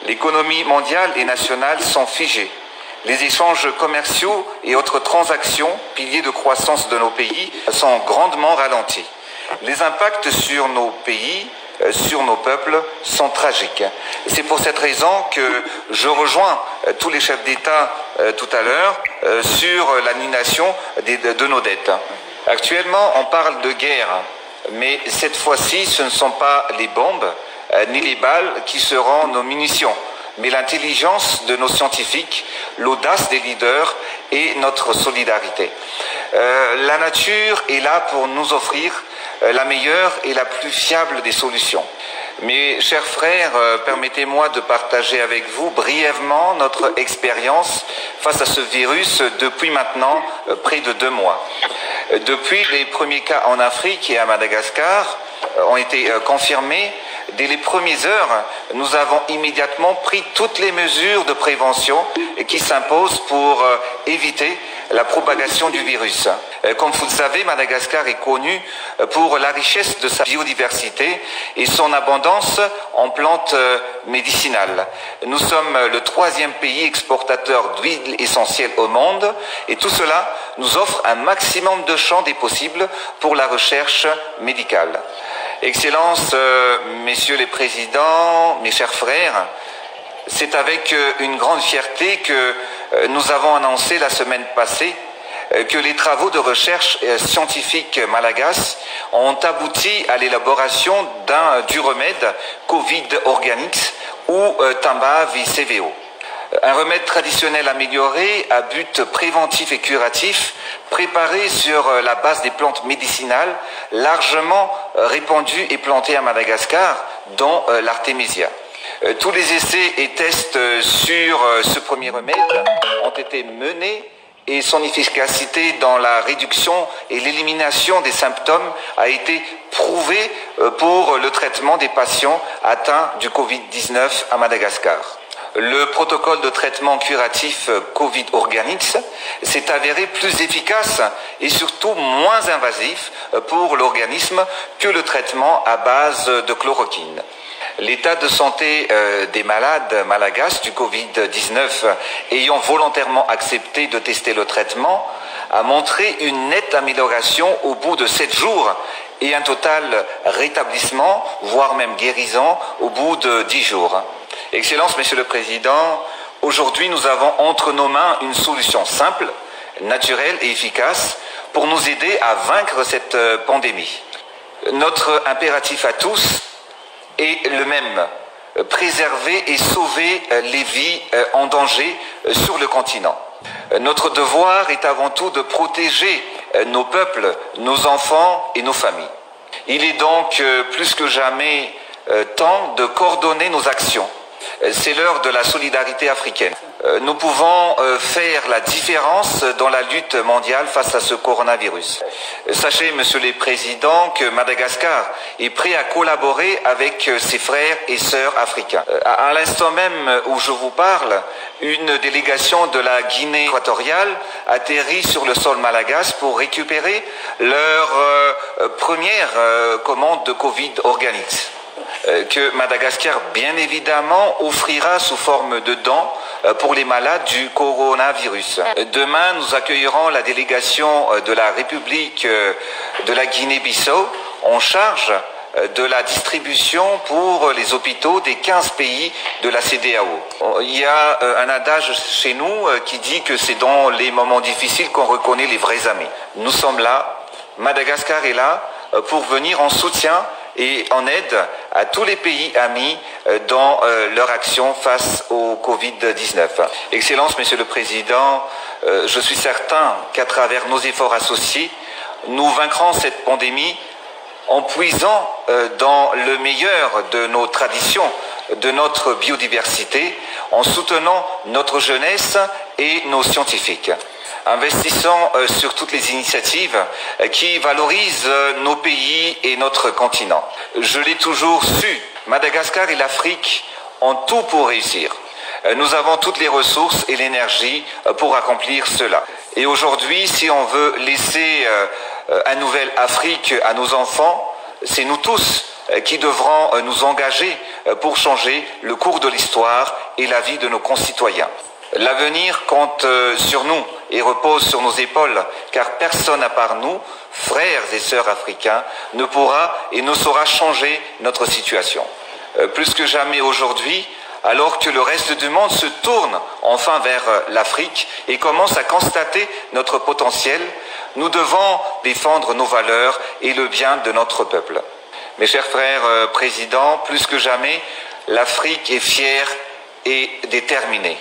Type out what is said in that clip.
L'économie mondiale et nationale sont figées. Les échanges commerciaux et autres transactions, piliers de croissance de nos pays, sont grandement ralentis. Les impacts sur nos pays, sur nos peuples, sont tragiques. C'est pour cette raison que je rejoins tous les chefs d'État tout à l'heure sur l'annulation de nos dettes. Actuellement, on parle de guerre, mais cette fois-ci, ce ne sont pas les bombes ni les balles qui seront nos munitions, mais l'intelligence de nos scientifiques, l'audace des leaders et notre solidarité. La nature est là pour nous offrir la meilleure et la plus fiable des solutions. Mes chers frères, permettez-moi de partager avec vous brièvement notre expérience face à ce virus depuis maintenant près de 2 mois. Depuis les premiers cas en Afrique et à Madagascar ont été confirmés, dès les premières heures, nous avons immédiatement pris toutes les mesures de prévention qui s'imposent pour éviter la propagation du virus. Comme vous le savez, Madagascar est connu pour la richesse de sa biodiversité et son abondance en plantes médicinales. Nous sommes le 3e pays exportateur d'huiles essentielles au monde et tout cela nous offre un maximum de champs des possibles pour la recherche médicale. Excellences, messieurs les présidents, mes chers frères, c'est avec une grande fierté que nous avons annoncé la semaine passée que les travaux de recherche scientifique malagasy ont abouti à l'élaboration du remède Covid Organics ou Tamba-VCVO. Un remède traditionnel amélioré à but préventif et curatif, préparé sur la base des plantes médicinales largement répandues et plantées à Madagascar, dont l'artémisia. Tous les essais et tests sur ce premier remède ont été menés et son efficacité dans la réduction et l'élimination des symptômes a été prouvée pour le traitement des patients atteints du Covid-19 à Madagascar. Le protocole de traitement curatif Covid Organics s'est avéré plus efficace et surtout moins invasif pour l'organisme que le traitement à base de chloroquine. L'état de santé des malades malagasy du Covid-19 ayant volontairement accepté de tester le traitement a montré une nette amélioration au bout de 7 jours et un total rétablissement, voire même guérison, au bout de 10 jours. Excellences, Monsieur le Président, aujourd'hui nous avons entre nos mains une solution simple, naturelle et efficace pour nous aider à vaincre cette pandémie. Notre impératif à tous est le même, préserver et sauver les vies en danger sur le continent. Notre devoir est avant tout de protéger nos peuples, nos enfants et nos familles. Il est donc plus que jamais temps de coordonner nos actions. C'est l'heure de la solidarité africaine. Nous pouvons faire la différence dans la lutte mondiale face à ce coronavirus. Sachez, Monsieur le Président, que Madagascar est prêt à collaborer avec ses frères et sœurs africains. À l'instant même où je vous parle, une délégation de la Guinée équatoriale atterrit sur le sol malagasy pour récupérer leur première commande de Covid Organics, que Madagascar, bien évidemment, offrira sous forme de dons pour les malades du coronavirus. Demain, nous accueillerons la délégation de la République de la Guinée-Bissau en charge de la distribution pour les hôpitaux des 15 pays de la CEDEAO. Il y a un adage chez nous qui dit que c'est dans les moments difficiles qu'on reconnaît les vrais amis. Nous sommes là, Madagascar est là pour venir en soutien et en aide à tous les pays amis dans leur action face au Covid-19. Excellences, Monsieur le Président, je suis certain qu'à travers nos efforts associés, nous vaincrons cette pandémie en puisant dans le meilleur de nos traditions, de notre biodiversité, en soutenant notre jeunesse et nos scientifiques. Investissons sur toutes les initiatives qui valorisent nos pays et notre continent. Je l'ai toujours su, Madagascar et l'Afrique ont tout pour réussir. Nous avons toutes les ressources et l'énergie pour accomplir cela. Et aujourd'hui, si on veut laisser une nouvelle Afrique à nos enfants, c'est nous tous qui devront nous engager pour changer le cours de l'histoire et la vie de nos concitoyens. L'avenir compte sur nous et repose sur nos épaules, car personne à part nous, frères et sœurs africains, ne pourra et ne saura changer notre situation. Plus que jamais aujourd'hui, alors que le reste du monde se tourne enfin vers l'Afrique et commence à constater notre potentiel, nous devons défendre nos valeurs et le bien de notre peuple. Mes chers frères présidents, plus que jamais, l'Afrique est fière et déterminée.